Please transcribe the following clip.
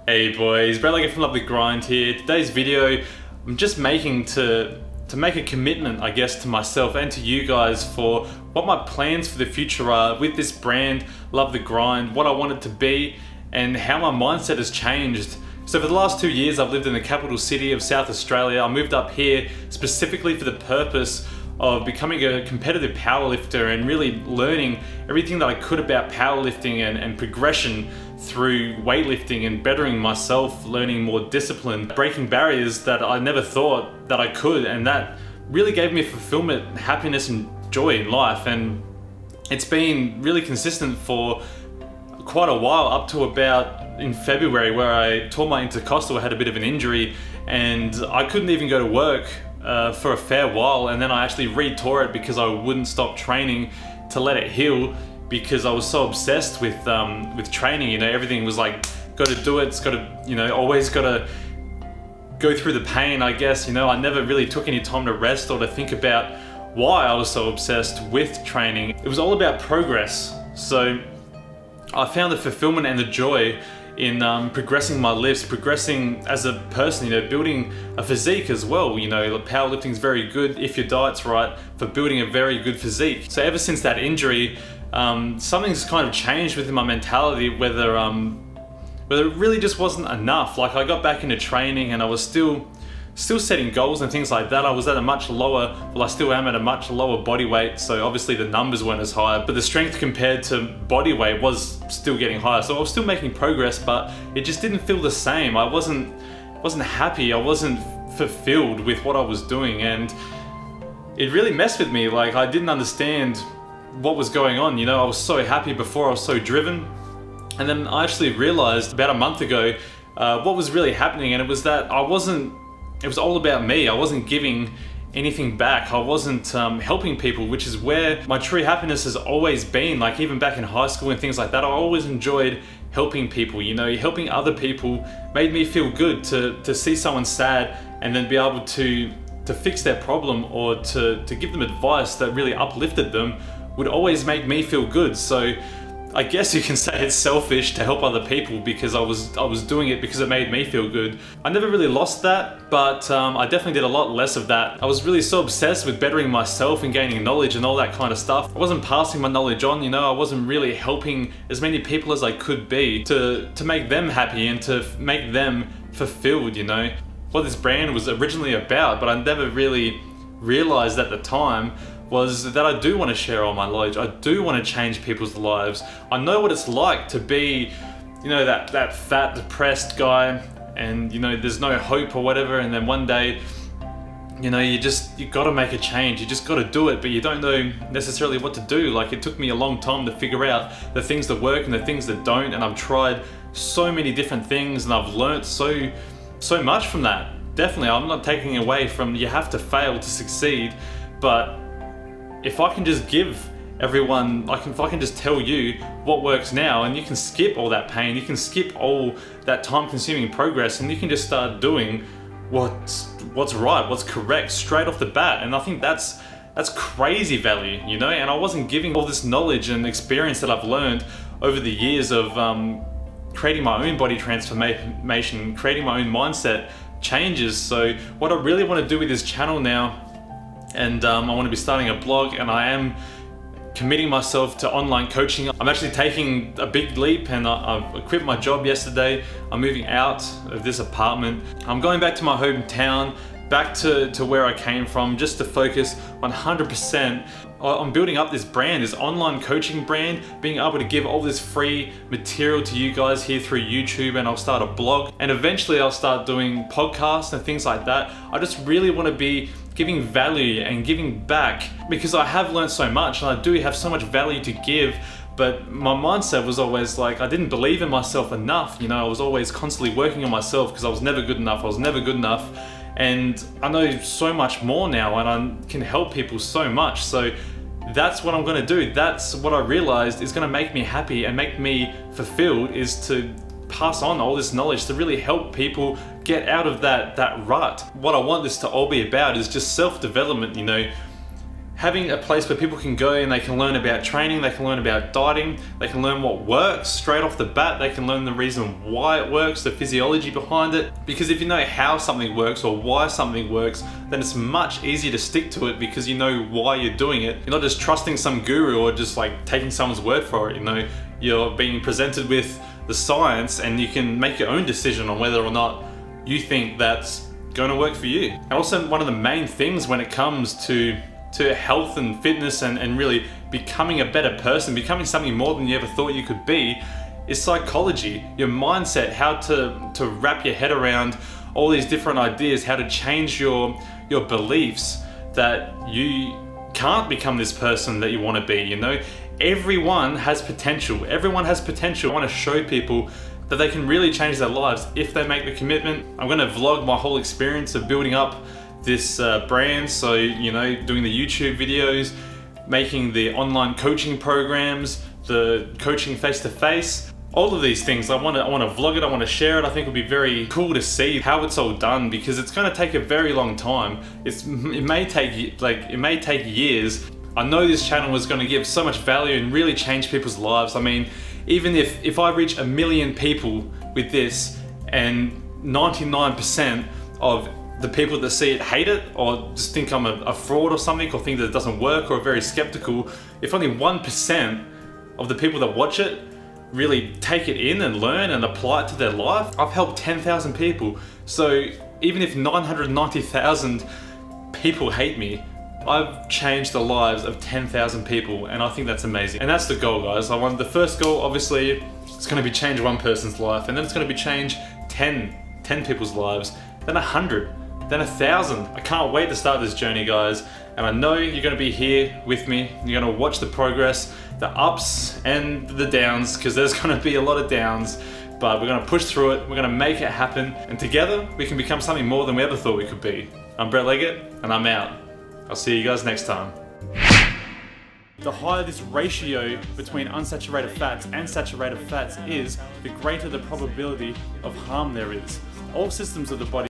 Hey boys, MacLeod from Love the Grind here. Today's video, I'm just making to make a commitment, I guess, to myself and to you guys for what my plans for the future are with this brand, Love the Grind, what I want it to be, and how my mindset has changed. So for the last 2 years, I've lived in the capital city of South Australia. I moved up here specifically for the purpose of becoming a competitive powerlifter and really learning everything that I could about powerlifting and progression through weightlifting and bettering myself, learning more discipline, breaking barriers that I never thought that I could, and that really gave me fulfillment, happiness and joy in life. And it's been really consistent for quite a while, up to about in February, where I tore my intercostal. I had a bit of an injury and I couldn't even go to work for a fair while, and then I actually re-tore it because I wouldn't stop training to let it heal, because I was so obsessed with training. You know, everything was like, got to do it, it's got to, you know, always got to go through the pain, I guess. You know, I never really took any time to rest or to think about why I was so obsessed with training. It was all about progress. So I found the fulfillment and the joy in progressing my lifts, progressing as a person, you know, building a physique as well. You know, powerlifting is very good if your diet's right for building a very good physique. So ever since that injury, something's kind of changed within my mentality, whether it really just wasn't enough. Like, I got back into training and I was still setting goals and things like that. I was at a much lower, well, I still am at a much lower body weight, so obviously the numbers weren't as high, but the strength compared to body weight was still getting higher. So I was still making progress, but it just didn't feel the same. I wasn't happy, I wasn't fulfilled with what I was doing, and it really messed with me. Like, I didn't understand what was going on. You know, I was so happy before, I was so driven, and then I actually realized about a month ago what was really happening, and it was that it was all about me. I wasn't giving anything back. I wasn't helping people, which is where my true happiness has always been. Like, even back in high school and things like that, I always enjoyed helping people. You know, helping other people made me feel good. To see someone sad and then be able to fix their problem, or to give them advice that really uplifted them, would always make me feel good. So I guess you can say it's selfish to help other people, because I was doing it because it made me feel good. I never really lost that, but I definitely did a lot less of that. I was really so obsessed with bettering myself and gaining knowledge and all that kind of stuff. I wasn't passing my knowledge on, you know, I wasn't really helping as many people as I could be to make them happy and to make them fulfilled, you know. What this brand was originally about, but I never really realized at the time, was that I do want to share all my knowledge. I do want to change people's lives. I know what it's like to be, you know, that fat, depressed guy, and, you know, there's no hope or whatever, and then one day, you know, you got to make a change. You just got to do it, but you don't know necessarily what to do. Like, it took me a long time to figure out the things that work and the things that don't, and I've tried so many different things, and I've learned so much from that. Definitely, I'm not taking away from you have to fail to succeed, but if I can just give everyone, if I can just tell you what works now, and you can skip all that pain, you can skip all that time-consuming progress, and you can just start doing what's right, what's correct straight off the bat. And I think that's crazy value, you know. And I wasn't giving all this knowledge and experience that I've learned over the years of creating my own body transformation, creating my own mindset changes. So what I really want to do with this channel now, and I want to be starting a blog, and I am committing myself to online coaching. I'm actually taking a big leap, and I've quit my job yesterday. I'm moving out of this apartment. I'm going back to my hometown, back to where I came from, just to focus 100% on building up this brand, this online coaching brand, being able to give all this free material to you guys here through YouTube, and I'll start a blog, and eventually I'll start doing podcasts and things like that. I just really want to be giving value and giving back, because I have learned so much and I do have so much value to give, but my mindset was always like, I didn't believe in myself enough. You know, I was always constantly working on myself because I was never good enough. And I know so much more now, and I can help people so much. So that's what I'm going to do. That's what I realized is going to make me happy and make me fulfilled, is to pass on all this knowledge to really help people get out of that rut. What I want this to all be about is just self-development, you know, having a place where people can go and they can learn about training, they can learn about dieting, they can learn what works straight off the bat, they can learn the reason why it works, the physiology behind it. Because if you know how something works or why something works, then it's much easier to stick to it because you know why you're doing it. You're not just trusting some guru or just like taking someone's word for it, you know. You're being presented with the science and you can make your own decision on whether or not you think that's going to work for you. And also one of the main things when it comes to health and fitness and really becoming a better person, becoming something more than you ever thought you could be, is psychology. Your mindset, how to wrap your head around all these different ideas, how to change your beliefs that you can't become this person that you want to be, you know? Everyone has potential. Everyone has potential. I want to show people that they can really change their lives if they make the commitment. I'm going to vlog my whole experience of building up this brand. So, you know, doing the YouTube videos, making the online coaching programs, the coaching face-to-face, all of these things. I want to vlog it, I want to share it. I think it'll be very cool to see how it's all done because it's going to take a very long time. It may take years. I know this channel is going to give so much value and really change people's lives. I mean, even if I reach 1 million people with this and 99% of the people that see it hate it or just think I'm a fraud or something or think that it doesn't work or are very skeptical, if only 1% of the people that watch it really take it in and learn and apply it to their life, I've helped 10,000 people. So even if 990,000 people hate me, I've changed the lives of 10,000 people, and I think that's amazing. And that's the goal, guys. The first goal, obviously, it's going to be change one person's life, and then it's going to be change 10 people's lives, then 100, then 1,000. I can't wait to start this journey, guys. And I know you're going to be here with me. You're going to watch the progress, the ups and the downs, because there's going to be a lot of downs, but we're going to push through it. We're going to make it happen, and together we can become something more than we ever thought we could be. I'm Brett Leggett, and I'm out. I'll see you guys next time. The higher this ratio between unsaturated fats and saturated fats is, the greater the probability of harm there is. All systems of the body